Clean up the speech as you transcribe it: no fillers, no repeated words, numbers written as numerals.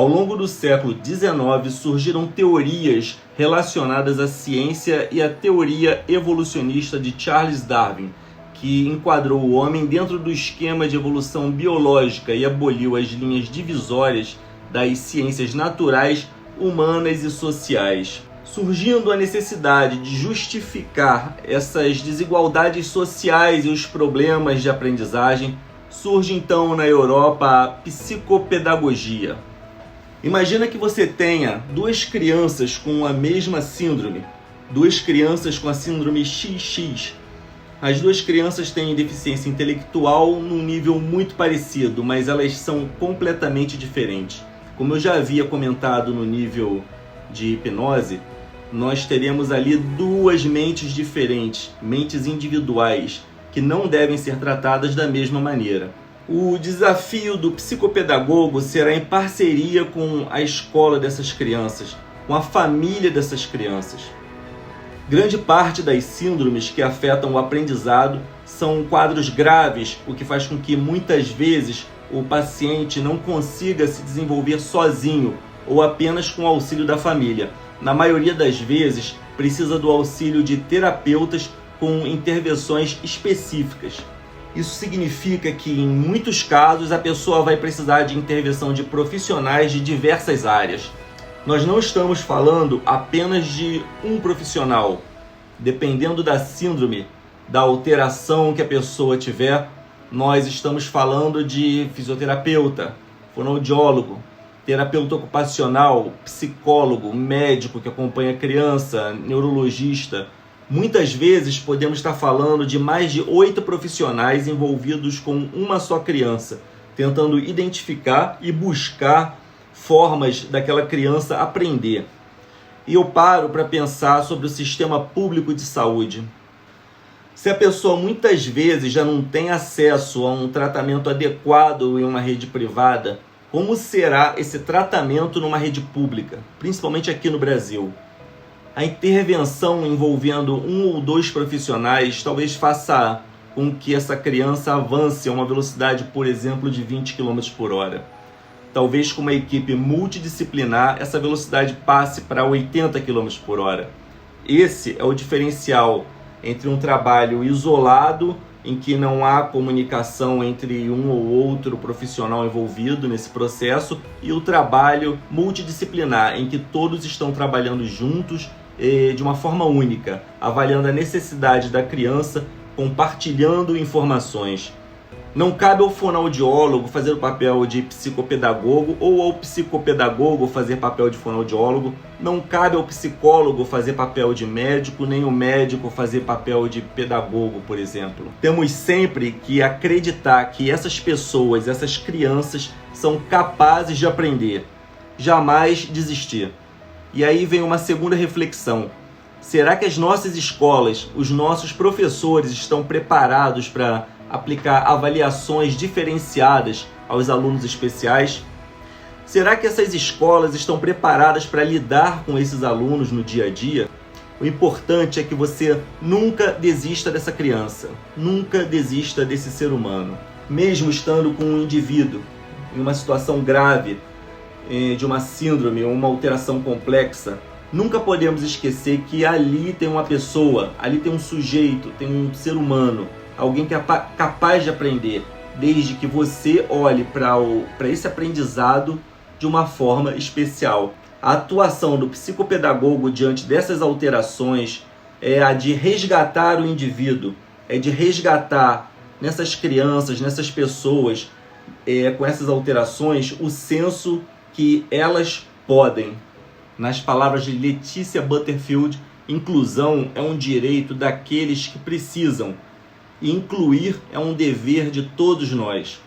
Ao longo do século XIX, surgiram teorias relacionadas à ciência e à teoria evolucionista de Charles Darwin, que enquadrou o homem dentro do esquema de evolução biológica e aboliu as linhas divisórias das ciências naturais, humanas e sociais. Surgindo a necessidade de justificar essas desigualdades sociais e os problemas de aprendizagem, surge então na Europa a psicopedagogia. Imagina que você tenha duas crianças com a mesma síndrome, duas crianças com a síndrome XX. As duas crianças têm deficiência intelectual num nível muito parecido, mas elas são completamente diferentes. Como eu já havia comentado no nível de hipnose, nós teremos ali duas mentes diferentes, mentes individuais, que não devem ser tratadas da mesma maneira. O desafio do psicopedagogo será em parceria com a escola dessas crianças, com a família dessas crianças. Grande parte das síndromes que afetam o aprendizado são quadros graves, o que faz com que muitas vezes o paciente não consiga se desenvolver sozinho ou apenas com o auxílio da família. Na maioria das vezes, precisa do auxílio de terapeutas com intervenções específicas. Isso significa que, em muitos casos, a pessoa vai precisar de intervenção de profissionais de diversas áreas. Nós não estamos falando apenas de um profissional. Dependendo da síndrome, da alteração que a pessoa tiver, nós estamos falando de fisioterapeuta, fonoaudiólogo, terapeuta ocupacional, psicólogo, médico que acompanha a criança, neurologista. Muitas vezes podemos estar falando de mais de 8 profissionais envolvidos com uma só criança, tentando identificar e buscar formas daquela criança aprender. E eu paro para pensar sobre o sistema público de saúde. Se a pessoa muitas vezes já não tem acesso a um tratamento adequado em uma rede privada, como será esse tratamento numa rede pública, principalmente aqui no Brasil? A intervenção envolvendo um ou dois profissionais talvez faça com que essa criança avance a uma velocidade, por exemplo, de 20 km por hora. Talvez com uma equipe multidisciplinar essa velocidade passe para 80 km por hora. Esse é o diferencial entre um trabalho isolado, em que não há comunicação entre um ou outro profissional envolvido nesse processo, e o trabalho multidisciplinar, em que todos estão trabalhando juntos de uma forma única, avaliando a necessidade da criança, compartilhando informações. Não cabe ao fonoaudiólogo fazer o papel de psicopedagogo ou ao psicopedagogo fazer papel de fonoaudiólogo. Não cabe ao psicólogo fazer papel de médico, nem o médico fazer papel de pedagogo, por exemplo. Temos sempre que acreditar que essas pessoas, essas crianças, são capazes de aprender. Jamais desistir. E aí vem uma segunda reflexão. Será que as nossas escolas, os nossos professores estão preparados para aplicar avaliações diferenciadas aos alunos especiais? Será que essas escolas estão preparadas para lidar com esses alunos no dia a dia? O importante é que você nunca desista dessa criança, nunca desista desse ser humano. Mesmo estando com um indivíduo em uma situação grave, de uma síndrome ou uma alteração complexa, nunca podemos esquecer que ali tem uma pessoa, ali tem um sujeito, tem um ser humano, alguém que é capaz de aprender, desde que você olhe para esse aprendizado de uma forma especial. A atuação do psicopedagogo diante dessas alterações é a de resgatar o indivíduo, é de resgatar nessas crianças, nessas pessoas, com essas alterações, o senso que elas podem. Nas palavras de Letícia Butterfield, inclusão é um direito daqueles que precisam, e incluir é um dever de todos nós.